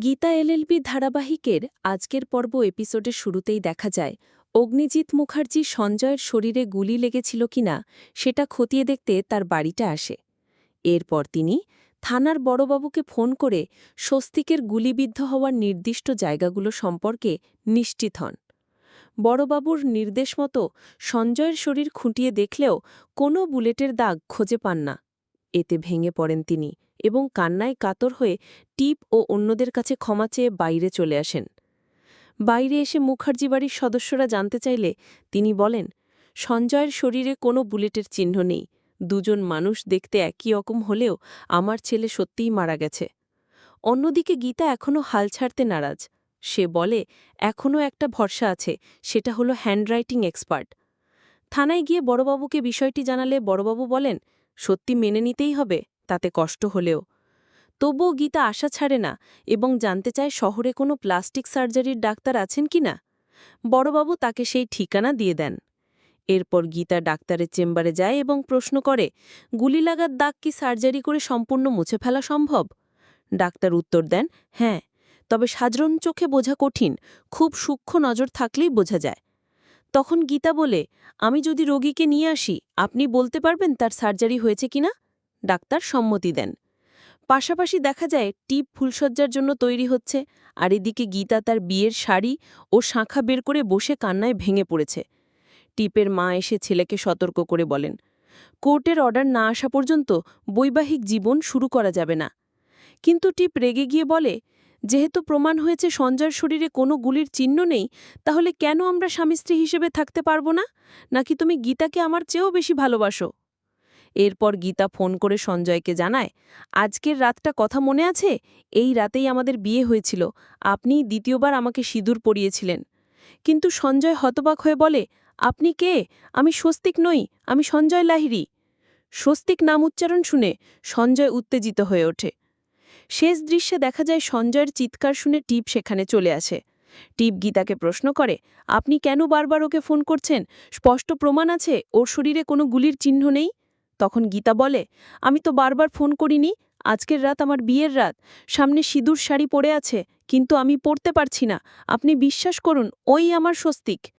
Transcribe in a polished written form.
Gita LLB ধারাবাহিকের আজকের পর্ব এপিসোডের শুরুতেই দেখা যায় অগ্নিজিৎ মুখার্জি সঞ্জয়ের শরীরে গুলি লেগেছিল কিনা সেটা খতিয়ে দেখতে তার বাড়িটা আসে। এরপর তিনি থানার বড়বাবুকে ফোন করে স্বস্তিকের গুলিবিদ্ধ হওয়ার নির্দিষ্ট জায়গাগুলো সম্পর্কে নিশ্চিত হন। বড়বাবুর নির্দেশ মতো সঞ্জয়ের শরীর খুঁটিয়ে দেখলেও কোনো বুলেটের দাগ খুঁজে পান না। এতে ভেঙে পড়েন তিনি এবং কান্নায় কাতর হয়ে টিপ ও অন্যদের কাছে ক্ষমা চেয়ে বাইরে চলে আসেন। বাইরে এসে মুখার্জি বাড়ির সদস্যরা জানতে চাইলে তিনি বলেন, সঞ্জয়ের শরীরে কোনো বুলেটের চিহ্ন নেই। দুজন মানুষ দেখতে একই রকম হলেও আমার ছেলে সত্যিই মারা গেছে। অন্যদিকে গীতা এখনও হাল ছাড়তে নারাজ। সে বলে, এখনও একটা ভরসা আছে, সেটা হলো হ্যান্ডরাইটিং এক্সপার্ট। থানায় গিয়ে বড়বাবুকে বিষয়টি জানালে বড়বাবু বলেন, সত্যি মেনে নিতেই হবে, তাতে কষ্ট হলেও। তবুও গীতা আশা ছাড়ে না এবং জানতে চায় শহরে কোনো প্লাস্টিক সার্জারির ডাক্তার আছেন কিনা। বড়বাবু তাকে সেই ঠিকানা দিয়ে দেন। এরপর গীতা ডাক্তারের চেম্বারে যায় এবং প্রশ্ন করে, গুলি লাগার দাগ কি সার্জারি করে সম্পূর্ণ মুছে ফেলা সম্ভব? ডাক্তার উত্তর দেন, হ্যাঁ, তবে সাধারণ চোখে বোঝা কঠিন, খুব সূক্ষ্ম নজর থাকলেই বোঝা যায়। তখন গীতা বলে, আমি যদি রোগীকে নিয়ে আসি, আপনি বলতে পারবেন তার সার্জারি হয়েছে কিনা? ডাক্তার সম্মতি দেন। পাশাপাশি দেখা যায় টিপ ফুলসজ্জার জন্য তৈরি হচ্ছে, আর এদিকে গীতা তার বিয়ের শাড়ি ও শাঁখা বের করে বসে কান্নায় ভেঙে পড়েছে। টিপের মা এসে ছেলেকে সতর্ক করে বলেন, কোর্টের অর্ডার না আসা পর্যন্ত বৈবাহিক জীবন শুরু করা যাবে না। কিন্তু টিপ রেগে গিয়ে বলে, যেহেতু প্রমাণ হয়েছে সঞ্জয়ের শরীরে কোনো গুলির চিহ্ন নেই, তাহলে কেন আমরা স্বামী স্ত্রী হিসেবে থাকতে পারবো না? নাকি তুমি গীতাকে আমার চেয়েও বেশি ভালোবাসো? এরপর গীতা ফোন করে সঞ্জয়কে জানায়, আজকের রাতটা কথা মনে আছে? এই রাতেই আমাদের বিয়ে হয়েছিল, আপনি দ্বিতীয়বার আমাকে সিঁদুর পরিয়েছিলেন। কিন্তু সঞ্জয় হতবাক হয়ে বলে, আপনি কে? আমি স্বস্তিক নই, আমি সঞ্জয় লাহিড়ী। স্বস্তিক নাম উচ্চারণ শুনে সঞ্জয় উত্তেজিত হয়ে ওঠে। শেষ দৃশ্যে দেখা যায় সঞ্জয়ের চিৎকার শুনে টিপ সেখানে চলে আসে। টিপ গীতাকে প্রশ্ন করে, আপনি কেন বারবার ওকে ফোন করছেন? স্পষ্ট প্রমাণ আছে ওর শরীরে কোনো গুলির চিহ্ন নেই। তখন গীতা বলে, আমি তো বারবার ফোন করিনি, আজকের রাত আমার বিয়ের রাত, সামনে সিঁদুর শাড়ি পরে আছে, কিন্তু আমি পরতে পারছি না। আপনি বিশ্বাস করুন, ওই আমার স্বস্তিক।